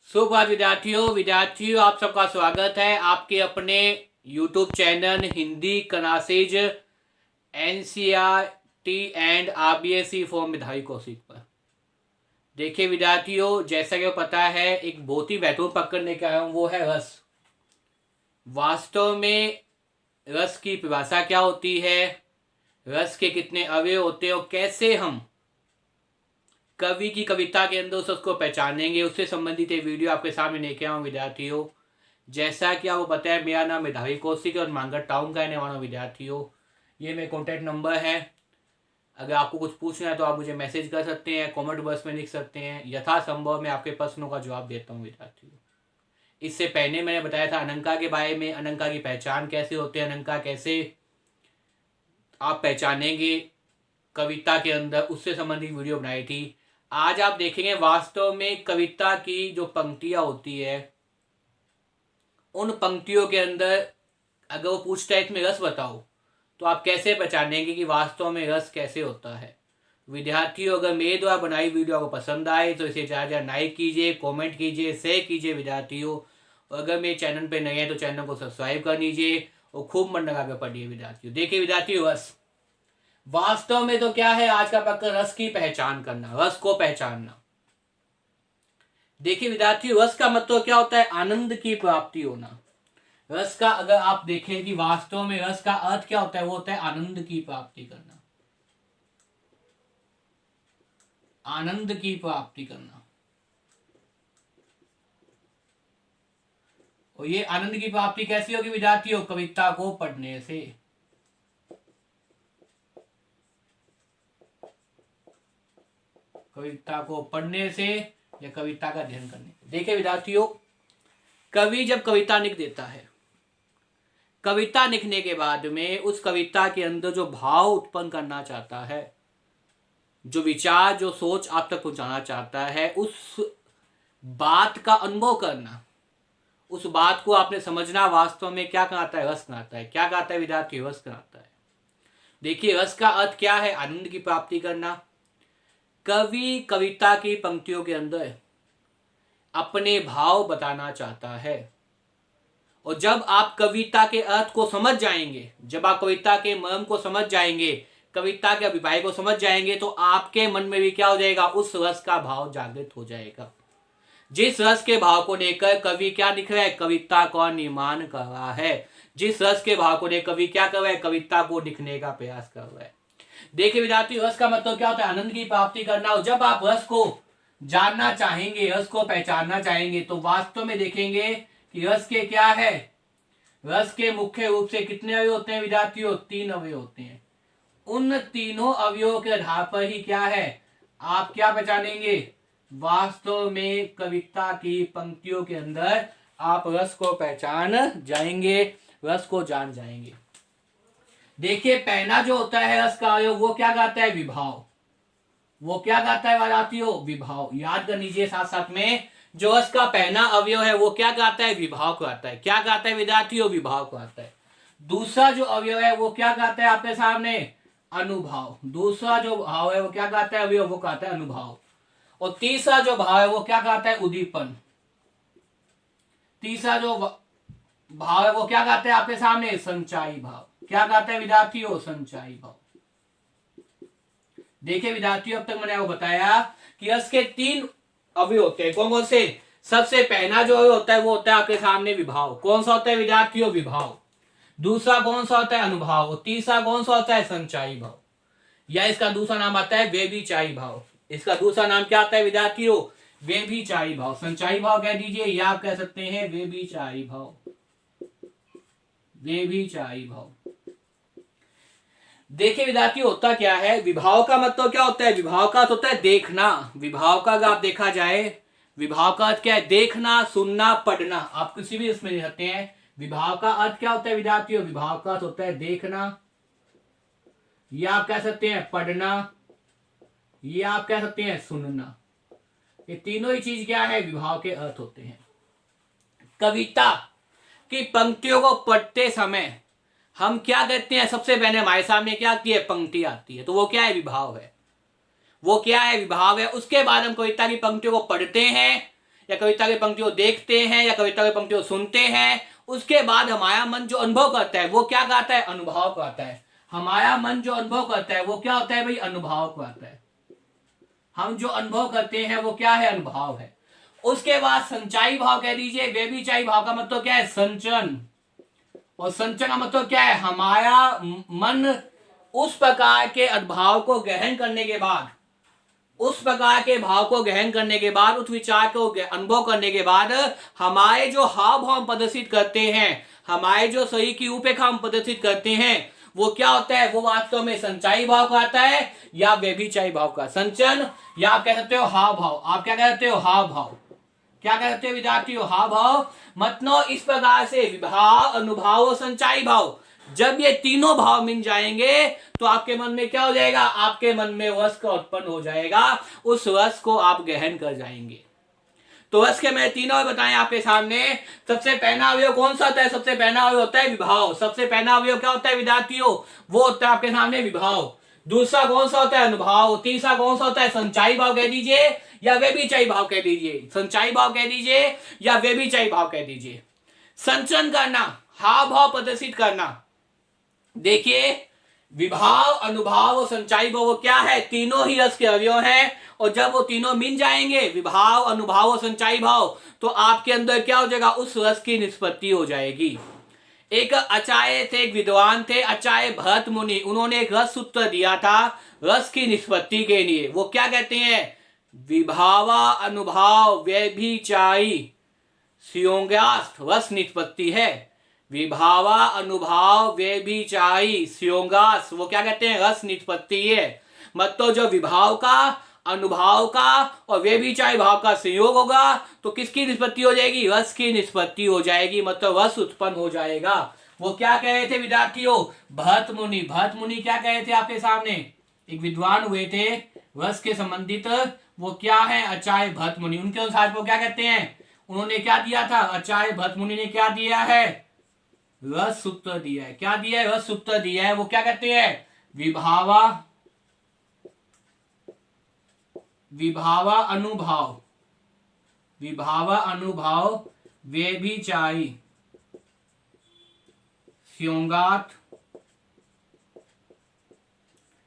सुप्रभात विद्यार्थियों आप सबका स्वागत है आपके अपने YouTube channel Hindi classes NCERT and RBSE form मेधावी कौशिक पर। देखिए विद्यार्थियों, जैसा कि पता है एक बहुत ही महत्वपूर्ण पकड़ लेकर आया हूँ, वो है रस। वास्तव में रस की परिभाषा क्या होती है, रस के कितने अवयव होते हैं और कैसे हम कवि की कविता के अंदर उसको पहचानेंगे, उससे संबंधित एक वीडियो आपके सामने लेके आऊँ विद्यार्थियों। जैसा कि आपको पता है, मेरा नाम मेधावी कौशिक और मांगड़ टाउन का रहने वाला विद्यार्थियों। ये मेरा कॉन्टैक्ट नंबर है। अगर आपको कुछ पूछना है तो आप मुझे मैसेज कर सकते हैं, कमेंट बॉक्स में लिख सकते हैं। यथासंभव मैं आपके प्रश्नों का जवाब देता हूँ विद्यार्थियों। इससे पहले मैंने बताया था अनंका के बारे में, अनंका की पहचान कैसे होती है, अनंका कैसे आप पहचानेंगे कविता के अंदर, उससे संबंधित वीडियो बनाई थी। आज आप देखेंगे वास्तव में कविता की जो पंक्तियां होती है, उन पंक्तियों के अंदर अगर वो पूछता है इसमें रस बताओ, तो आप कैसे पहचानेंगे कि वास्तव में रस कैसे होता है। विद्यार्थियों, अगर मेरे द्वारा बनाई वीडियो आपको पसंद आए तो इसे ज़्यादा लाइक कीजिए, कमेंट कीजिए, शेयर कीजिए विद्यार्थियों। और अगर मेरे चैनल पर नए हैं तो चैनल को सब्सक्राइब कर लीजिए और खूब मन लगा कर पढ़िए विद्यार्थियों। देखिए विद्यार्थियों, रस वास्तव में तो क्या है, आज का पक्का रस की पहचान करना, रस को पहचानना। देखिए विद्यार्थियों, रस का मतलब क्या होता है, आनंद की प्राप्ति होना। रस का अगर आप देखें कि वास्तव में रस का अर्थ क्या होता है, वो होता है आनंद की प्राप्ति करना, आनंद की प्राप्ति करना। और ये आनंद की प्राप्ति कैसी होगी विद्यार्थियों, कविता को पढ़ने से। कविता को पढ़ने से या कविता का अध्ययन करने से। देखिए विद्यार्थियों, कवि जब कविता लिख देता है, कविता लिखने के बाद में उस कविता के अंदर जो भाव उत्पन्न करना चाहता है, जो विचार, जो सोच आप तक पहुंचाना चाहता है, उस बात का अनुभव करना, उस बात को आपने समझना, वास्तव में क्या कहता है, रस कहता है। क्या कहता है विद्यार्थी, रस कहता है। देखिए रस का अर्थ क्या है, आनंद की प्राप्ति करना। कवि कविता की पंक्तियों के अंदर अपने भाव बताना चाहता है, और जब आप कविता के अर्थ को समझ जाएंगे, जब आप कविता के मर्म को समझ जाएंगे, कविता के अभिप्राय को समझ जाएंगे, तो आपके मन में भी क्या हो जाएगा, उस रस का भाव जागृत हो जाएगा। जिस रस के भाव को लेकर कवि क्या लिख रहा है, कविता का निर्माण कर रहा है। जिस रस के भाव को लेकर कवि क्या कर रहा है, कविता को लिखने का प्रयास कर रहा है। देखिए विद्यार्थी, रस का मतलब क्या होता है, आनंद की प्राप्ति करना। और जब आप रस को जानना चाहेंगे, रस को पहचानना चाहेंगे, तो वास्तव में देखेंगे कि रस के क्या है, रस के मुख्य रूप से कितने अवयव होते हैं विद्यार्थियों, 3 अवयव होते हैं। उन तीनों अवयवों के आधार पर ही क्या है, आप क्या पहचानेंगे, वास्तव में कविता की पंक्तियों के अंदर आप रस को पहचान जाएंगे, रस को जान जाएंगे। देखिए पहला जो होता है रस का अवयव, वो क्या कहता है, विभाव। वो क्या कहता है विद्यार्थियों, विभाव। याद कर लीजिए साथ साथ में, जो रस का पहला अवयव है वो क्या कहता है, विभाव कहता है। क्या कहता है विद्यार्थियों, विभाव कहता है। दूसरा जो अवयव है वो क्या कहता है आपके सामने, अनुभाव। दूसरा जो भाव है वो क्या कहता है अवयव, वो कहता है अनुभाव। और तीसरा जो भाव है वो क्या कहता है, उद्दीपन। तीसरा जो भाव है वो क्या कहता है आपके सामने, संचाई भाव। क्या कहता है विद्यार्थियों, संचाई भाव। देखिए विद्यार्थियों, अब तक मैंने आपको बताया कि रस के 3 अवयव होते हैं। कौन कौन से, सबसे पहला जो अवयव होता है वो होता है आपके सामने विभाव। कौन सा होता है विद्यार्थियों, विभाव। दूसरा कौन सा होता है, अनुभाव। और तीसरा कौन सा होता है, संचाई भाव, या इसका दूसरा नाम आता है व्यभिचारी भाव। इसका दूसरा नाम क्या आता है विद्यार्थियों, व्यभिचारी भाव। संचाई भाव कह दीजिए, या आप कह सकते हैं व्यभिचारी भाव। व्यभिचारी भाव। देखिए विद्यार्थी, होता क्या है, विभाव का मतलब क्या होता है, विभाव का अर्थ होता है देखना। विभाव का अगर आप देखा जाए, विभाव का अर्थ क्या है, देखना, सुनना, पढ़ना। आप किसी भी इसमें ले सकते हैं। विभाव का अर्थ क्या होता है विद्यार्थियों, विभाव का अर्थ होता है देखना, या आप कह सकते हैं पढ़ना, या आप कह सकते हैं सुनना। ये तीनों ही चीज क्या है, विभाव के अर्थ होते हैं। कविता की पंक्तियों को पढ़ते समय हम क्या कहते हैं, सबसे पहले हमारे सामने क्या आती है, पंक्ति आती है, तो वो क्या है, विभाव है। वो क्या है, विभाव है। उसके बाद हम कविता की पंक्तियों को पढ़ते हैं, या कविता की पंक्तियों देखते हैं या कविता की पंक्तियों सुनते हैं, उसके बाद हमारा मन जो अनुभव करता है वो क्या कहता है? अनुभव कहता है। हमारा मन जो अनुभव करता है वो क्या होता है भाई? अनुभव कहता है। हम जो अनुभव करते हैं वो क्या है? अनुभव है। उसके बाद संचाई भाव कह दीजिए। व्यभिचारी भाव का मतलब क्या है? संचरण। और संचरण का मतलब क्या है? हमारा मन उस प्रकार के अनुभव को ग्रहण करने के बाद, उस प्रकार के भाव को ग्रहण करने के बाद, उस विचार को अनुभव करने के बाद हमारे जो हाव भाव हम प्रदर्शित करते हैं, हमारे जो शरीर की रूपरेखा हम प्रदर्शित करते हैं, वो क्या होता है? वो वास्तव में संचाई भाव का आता है या व्यभिचारी भाव का? संचरण या आप कह सकते हो हाव भाव। आप क्या कहते हो? हाव भाव। क्या कहते हो विद्यार्थियों? हाव भाव। मतलब इस प्रकार से विभाव, अनुभाव और संचाई भाव, जब ये तीनों भाव मिल जाएंगे तो आपके मन में क्या हो जाएगा? आपके मन में रस का उत्पन्न हो जाएगा। उस रस को आप ग्रहण कर जाएंगे। तो रस के मैं तीनों बताएं आपके सामने। सबसे पहला अवयव कौन सा होता है? सबसे पहला अवयव होता है विभाव। सबसे पहला अवयव क्या होता है विद्यार्थियों? वो होता है आपके सामने विभाव। दूसरा कौन सा होता है? अनुभाव। तीसरा कौन सा होता है? संचाई भाव कह दीजिए या व्यभिचारी भाव कह दीजिए। संचाई भाव कह दीजिए या व्यभिचारी भाव कह दीजिए। संचरण करना, हाव भाव प्रदर्शित करना। देखिए, विभाव, अनुभाव और संचाई भाव वो क्या है? तीनों ही रस के अवयव हैं। और जब वो तीनों मिल जाएंगे, विभाव, अनुभाव और संचाई भाव, तो आपके अंदर क्या हो जाएगा? उस रस की निष्पत्ति हो जाएगी। एक आचार्य थे, एक विद्वान थे, आचार्य भरत मुनि। उन्होंने एक रस सूत्र दिया था रस की निष्पत्ति के लिए। वो क्या कहते हैं? विभावा अनुभाव व्यभिचारी स्योंगास्थ रस निष्पत्ति है। विभावा अनुभाव व्यभिचारी स्योंगास, वो क्या कहते हैं? रस निष्पत्ति है। मतलब जो विभाव का, अनुभाव का और व्यभिचारी भाव का संयोग होगा तो किसकी निष्पत्ति हो जाएगी? रस की निष्पत्ति हो जाएगी। मतलब रस उत्पन्न हो जाएगा। वो क्या कह रहे थे विद्यार्थियों? भरत मुनि। भरत मुनि क्या कह रहे थे आपके सामने? एक विद्वान हुए थे रस के संबंधित। वो क्या है? आचार्य भरत मुनि। उनके अनुसार वो क्या कहते हैं? उन्होंने क्या दिया था? आचार्य भरत मुनि ने क्या दिया है? रस सूत्र दिया है। क्या दिया है? रस सूत्र दिया है। वो क्या कहते हैं? विभावा, विभावा अनुभाव, विभावा अनुभाव व्यभिचारी स्योंगात,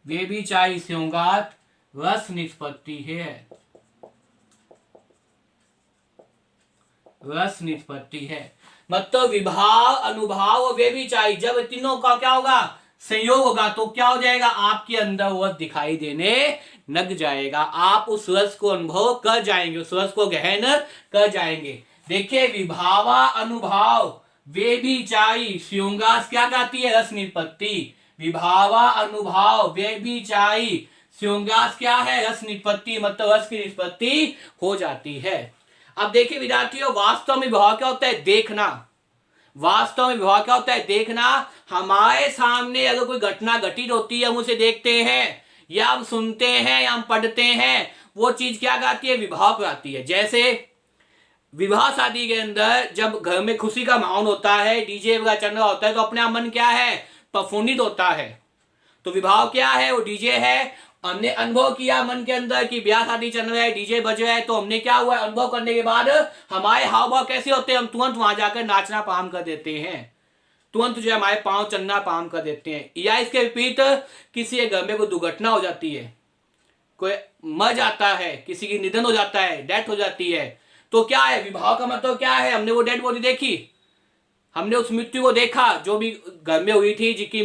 व्यभिचारी स्योंगात रस निष्पत्ति है। रस निष्पत्ति है। मतलब विभाव, अनुभाव और व्यभिचारी, जब तीनों का क्या होगा? संयोग होगा तो क्या हो जाएगा? आपके अंदर वह दिखाई देने लग जाएगा। आप उस रस को अनुभव कर जाएंगे, उस रस को गहन कर जाएंगे। देखिए, विभावा अनुभाव व्यभिचारी स्योंगास क्या कहती है? रस निष्पत्ति। विभावा अनुभाव व्यभिचारी स्योंगास क्या है? रस निष्पत्ति। मतलब रस की निष्पत्ति हो जाती है। अब देखिए विद्यार्थियों, वास्तव में विभाव क्या होता है? देखना। वास्तव में विभाव क्या होता है? देखना। हमारे सामने अगर कोई घटना घटित होती है, हम उसे देखते हैं या हम सुनते हैं या हम पढ़ते हैं, वो चीज क्या कहती है? विभाव कहती है। जैसे विवाह शादी के अंदर जब घर में खुशी का माहौल होता है, डीजे वगैरह चल रहा होता है, तो अपने आप मन क्या है? प्रफुल्लित होता है। तो विभाव क्या है? वो डीजे है। हमने अनुभव किया मन के अंदर कि ब्याह शादी चल रहा है, डीजे बज रहा है, तो हमने क्या हुआ? अनुभव करने के बाद हमारे हाव भाव कैसे होते हैं? हम तुरंत वहां जाकर नाचना प्रारंभ कर देते हैं, तुरंत जो हमारे पांव चलना प्रारंभ कर देते हैं। या इसके विपरीत किसी के घर में कोई दुर्घटना हो जाती है, कोई मर जाता है, किसी की निधन हो जाता है, डेथ हो जाती है, तो क्या है? विभाव का मतलब क्या है? हमने वो डेड बॉडी देखी, हमने उस मृत्यु को देखा जो भी घर में हुई थी, जिसकी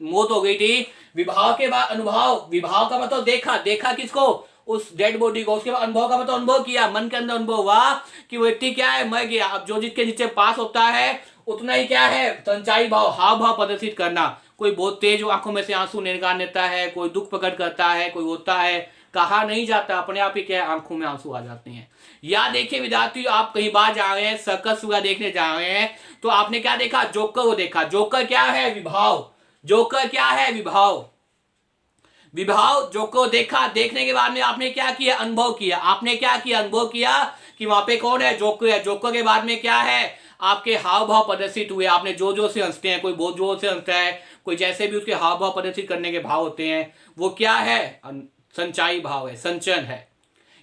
मौत हो गई थी। विभाव के बाद अनुभाव, विभाव का मतलब देखा, देखा किसको? उस डेड बॉडी को। उसके बाद अनुभव का मतलब अनुभव किया, मन के अंदर अनुभव हुआ कि वो व्यक्ति क्या है? मर गया। अब जो जिसके नीचे पास होता है उतना ही क्या है? संचाई भाव, हाव भाव प्रदर्शित करना। कोई बहुत तेज आंखों में से आंसू निकाल लेता है, कोई दुख प्रकट करता है, कोई होता है, कहा नहीं जाता, अपने आप ही क्या है? आंखों में आंसू आ जाते हैं। या देखिए विद्यार्थी, आप कहीं बाहर जा रहे हैं, सर्कस वगैरह देखने जा रहे हैं, तो आपने क्या देखा? जोकर को देखा। जोकर क्या है? विभाव। जोकर क्या है? विभाव। विभाव जोकर को देखा, देखने के बाद में आपने क्या किया? अनुभव किया। आपने क्या किया? अनुभव किया कि वहां पे कौन है? जोकर है। जोकर के बाद में क्या है? आपके हाव भाव प्रदर्शित हुए। आपने जोर जोर से हंसते हैं, कोई बहुत जोर से हंसता है, कोई जैसे भी उसके हाव भाव प्रदर्शित करने के भाव होते हैं, वो क्या है? संचाई भाव है, संचरण है।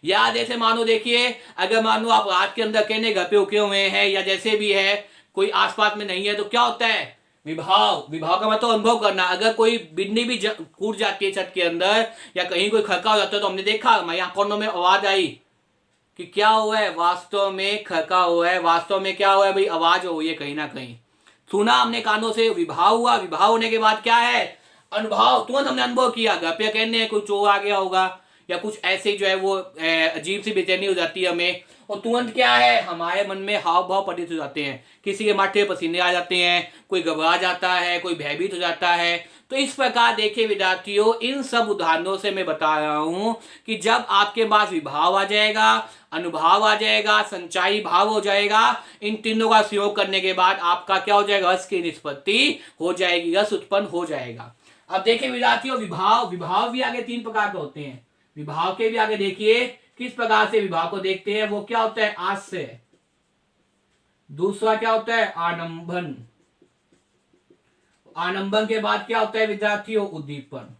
या जैसे मानो देखिए, अगर मानो आप रात के अंदर अकेले घर पे रुके हुए हैं या जैसे भी है, कोई आसपास में नहीं है, तो क्या होता है, विभाव। विभाव का मतलब अनुभव करना। अगर कोई बिल्ली भी कूद जाती है छत के अंदर या कहीं कोई खड़का हो जाता है, तो हमने देखा हमारे कानों में आवाज आई कि क्या हुआ है, वास्तव में खड़का हुआ है, वास्तव में क्या हुआ है भाई, आवाज हुई है कहीं ना कहीं, सुना हमने कानों से, विभाव हुआ। विभाव होने के बाद क्या है, अनुभव। तुरंत हमने अनुभव किया, घर पे कहने कोई चोर आ गया होगा या कुछ ऐसे जो है वो अजीब सी बेचैनी हो जाती है हमें, और तुरंत क्या है, हमारे मन में हाव भाव पतित हो जाते हैं, किसी के माथे पसीने आ जाते हैं, कोई घबरा जाता है, कोई भयभीत हो जाता है। तो इस प्रकार देखिए विद्यार्थियों, इन सब उदाहरणों से मैं बता रहा हूं कि जब आपके पास विभाव आ जाएगा, अनुभव आ जाएगा, संचाई भाव हो जाएगा, इन तीनों का संयोग करने के बाद आपका क्या हो जाएगा, रस की निष्पत्ति हो जाएगी, रस उत्पन्न हो जाएगा। अब देखिए विद्यार्थियों, विभाव, विभाव भी आगे तीन प्रकार के होते हैं। विभाव के भी आगे देखिए किस प्रकार से विभाव को देखते हैं। वो क्या होता है, आश्रय। दूसरा क्या होता है, आलंबन। आलंबन के बाद क्या होता है विद्यार्थियों, उद्दीपन।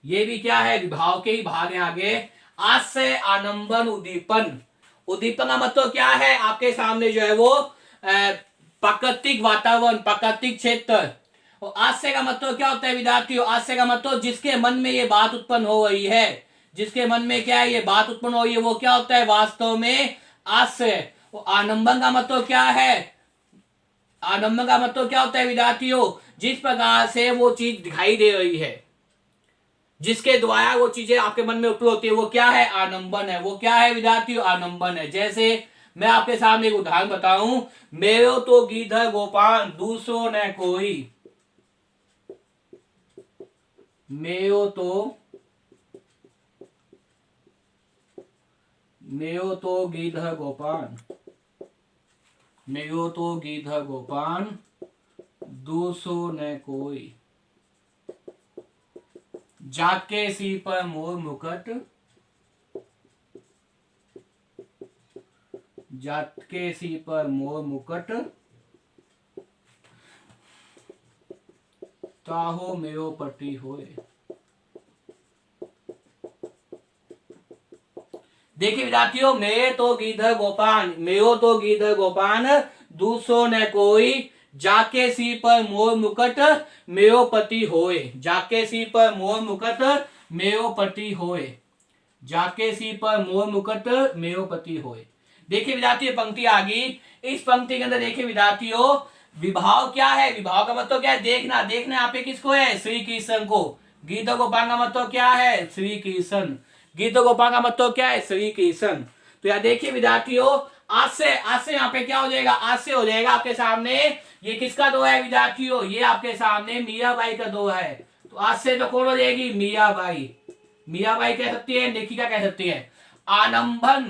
ये भी क्या है, विभाव के ही भाग हैं आगे, आश्रय, आलंबन, उद्दीपन। उद्दीपन का मतलब क्या है, आपके सामने जो है वो प्राकृतिक वातावरण, प्राकृतिक क्षेत्र। और आश्रय का मतलब क्या होता है विद्यार्थियों, आश्रय का मतलब जिसके मन में ये बात उत्पन्न हो रही है, जिसके मन में क्या है ये बात उत्पन्न हो रही है, वो क्या होता है वास्तव में आश्रय। और आलंबन का मतलब क्या है, आलंबन का मतलब क्या होता है विद्यार्थियों, जिस प्रकार से वो चीज दिखाई दे रही है, जिसके द्वारा वो चीजें आपके मन में उत्पन्न होती है, वो क्या है, आलंबन है। वो क्या है विद्यार्थियों, आलंबन है। जैसे मैं आपके सामने एक उदाहरण बताऊं, मेरो तो गिरधर गोपाल दूसरो न कोई, मेरो तो गिरधर गोपाल, मेरो तो गिरधर गोपाल दूसरो न कोई, जाके सी पर मोर मुकुट, जाके सी पर मोर मुकुट, ताहो मेरो पति होए। देखिए विद्यार्थियों, मेरे तो गिरधर गोपाल, मेरो तो गिरधर गोपाल दूसरो न कोई, जाके सी पर मोर मुकुट मेरो पति होए, जाके सी पर मोर मुकुट मेरो पति होए, जाके सी पर मोर मुकुट मेरो पति होए। देखिए विद्यार्थियों, पंक्ति आ गई। इस पंक्ति के अंदर देखिए विद्यार्थियों, विभाव क्या है, विभाव का मतलब क्या है, देखना। देखना यहाँ पे किसको है, श्री कृष्ण को। गिरधर गोपाल का मतलब क्या है, श्री कृष्ण। गिरधर गोपाल का मतलब क्या है, श्री कृष्ण। तो यहाँ देखिए विद्यार्थियों, आज से यहाँ पे क्या हो जाएगा, आज से हो जाएगा आपके सामने, ये किसका दोहा है विद्यार्थियों, ये आपके सामने मीराबाई का दोहा है। तो आज से तो कौन हो जाएगी, मीराबाई। मीराबाई कह सकती है, लेखिका कह सकती है। आलंबन,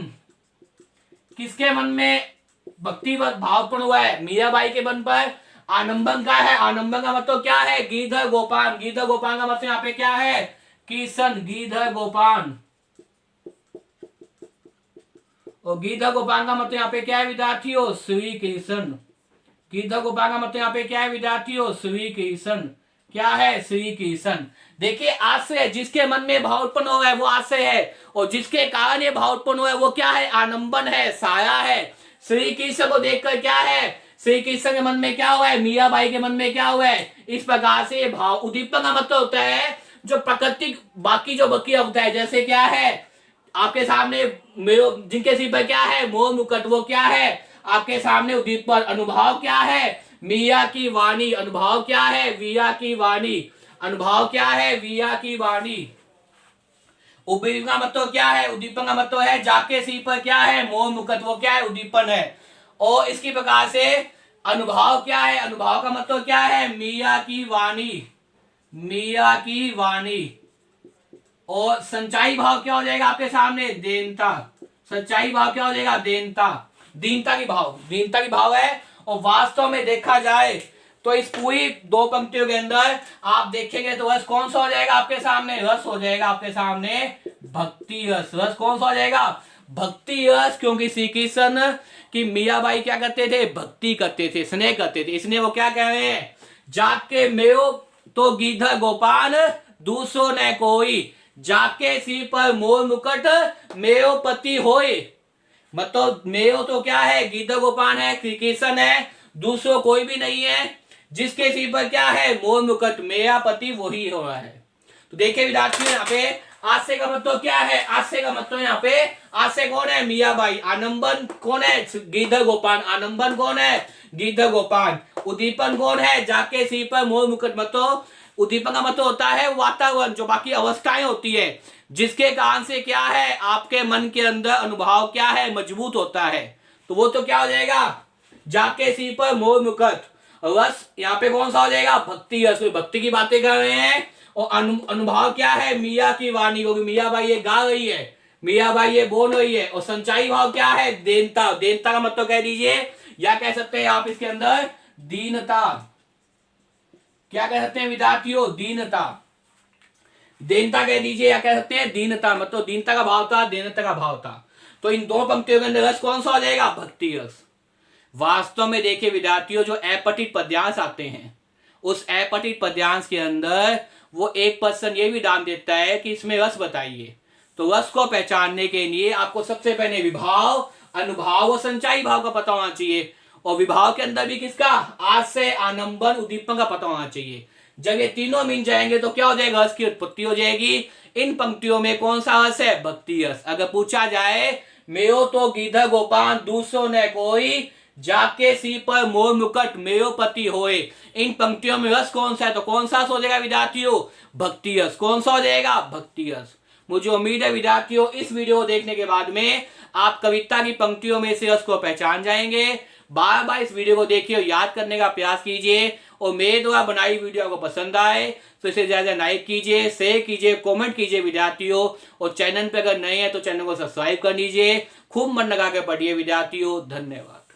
किसके मन में भक्तिवत भावपूर्ण हुआ है, मीराबाई के मन पर आलंबन का है। आलंबन का मतलब क्या है, गिरधर गोपाल। गिरधर गोपाल का मतलब यहाँ पे क्या है, कृष्ण, गिरधर गोपाल। और गिरधर गोपाल का मतलब यहाँ पे क्या है विद्यार्थियों, श्री कृष्ण। गिरधर गोपाल का मतलब यहाँ पे क्या है विद्यार्थियों, श्री कृष्ण। क्या है, श्री कृष्ण। देखिए आश्रय, जिसके मन में भाव उत्पन्न हो है वो आश्रय है, और जिसके कारण ये भाव उत्पन्न हुआ है वो क्या है, आलंबन है, साया है। श्री कृष्ण को देखकर क्या है, श्री कृष्ण के मन में क्या हुआ है, मीराबाई के मन में क्या हुआ है। इस प्रकार से भाव उद्दीपन का मतलब होता है जो प्राकृतिक बाकी जो बकिया होता है, जैसे क्या है आपके सामने जिनके सिर पर क्या है, मोर मुकुट, वो क्या है आपके सामने उद्दीपन। अनुभव क्या है, मिया की वाणी। अनुभव क्या है, विया की वाणी। अनुभव क्या है, विया की वाणी। उद्दीपन का मतलब क्या है, उद्दीपन का मतलब है जाके सिर पर क्या है, मोर मुकुट, वो क्या है, उद्दीपन है। और इसकी प्रकार से अनुभव क्या है, अनुभव का मतलब क्या है, मिया की वाणी, मिया की वाणी। और संचाई भाव क्या हो जाएगा आपके सामने, देनता। सच्चाई भाव क्या हो जाएगा, देनता। दीनता की भाव, दीनता की भाव है। और वास्तव में देखा जाए तो इस पूरी दो पंक्तियों के अंदर आप देखेंगे तो रस कौन सा हो जाएगा आपके सामने, रस हो जाएगा आपके सामने भक्ति रस। रस कौन सा हो जाएगा, भक्ति रस। क्योंकि श्री कृष्ण की मीराबाई क्या करते थे, भक्ति करते थे, स्नेह करते थे, इसलिए वो क्या कह रहे हैं, जाके मेरो तो गिरधर गोपाल दूसरो न कोई, जाके सिर पर मोर मुकुट मेरो पति होए। मतलब मेरो तो क्या है, गीता गोपाल है, कृष्ण है, दूसरों कोई भी नहीं है। जिसके सिर पर क्या है, मोर मुकुट, मेरा पति वही हो रहा है। तो देखिए विद्यार्थियों यहाँ पे आसे का मतलब क्या है, आसे का मतलब यहाँ पे आसे कौन है, मियाबाई। आलंबन कौन है, गीधर गोपाल। आलंबन कौन है, गीधर गोपाल। उद्दीपन कौन है, जाके सिर पर मोर मुकुट। मतलब उद्दीपन का मतलब होता है वातावरण, जो बाकी अवस्थाएं होती है, जिसके कारण से क्या है, आपके मन के अंदर अनुभव क्या है, मजबूत होता है। तो वो तो क्या हो जाएगा, जाके सिर पर मोर मुकुट। रस यहाँ पे कौन सा हो जाएगा, भक्ति रस। भक्ति की बातें कर रहे हैं। और अनुभव क्या है, मिया की वाणी, क्योंकि मिया बाई ये गा रही है, मिया बाई ये बोल रही है। और संचाई भाव क्या है, देनता। देनता का मतलब कह दीजिए, या कह सकते हैं आप इसके अंदर दीनता। क्या कह सकते हैं विद्यार्थियों, दीनता। दीनता कह दीजिए, या कह सकते हैं दीनता। मतलब दीनता का भाव था, दीनता का भाव था। तो इन दो पंक्तियों के अंदर रस कौन सा हो जाएगा, भक्ति रस। वास्तव में देखिए विद्यार्थियों, जो अपठित पद्यांश आते हैं, उस अपठित पद्यांश के अंदर वो एक पर्सन ये भी दान देता है कि इसमें रस बताइए। तो रस को पहचानने के लिए आपको सबसे पहले विभाव, अनुभाव और संचाई भाव का पता होना चाहिए। और विभाव के अंदर भी किसका, आशय, आलंबन, उद्दीपन का पता होना चाहिए। जब ये तीनों मिल जाएंगे तो क्या हो जाएगा, रस की उत्पत्ति हो जाएगी। इन पंक्तियों में कौन सा रस है, भक्ति रस। अगर पूछा जाए, मेरो तो गीधर गोपाल दूसरो न कोई, जाके सिर पर मोर मुकुट मेरो पति होए। इन पंक्तियों में रस कौन सा है, तो कौन सा हो जाएगा विद्यार्थियों, भक्ति रस। कौन सा हो जाएगा, भक्ति रस। मुझे उम्मीद है विद्यार्थियों, इस वीडियो को देखने के बाद में आप कविता की पंक्तियों में से रस को पहचान जाएंगे। बार बार इस वीडियो को देखिए और याद करने का प्रयास कीजिए। और मेरे द्वारा बनाई वीडियो को पसंद आए तो इसे ज्यादा लाइक कीजिए, शेयर कीजिए, कमेंट कीजिए विद्यार्थियों। और चैनल पे अगर नए हैं तो चैनल को सब्सक्राइब कर लीजिए। खूब मन लगा के पढ़िए विद्यार्थियों। धन्यवाद।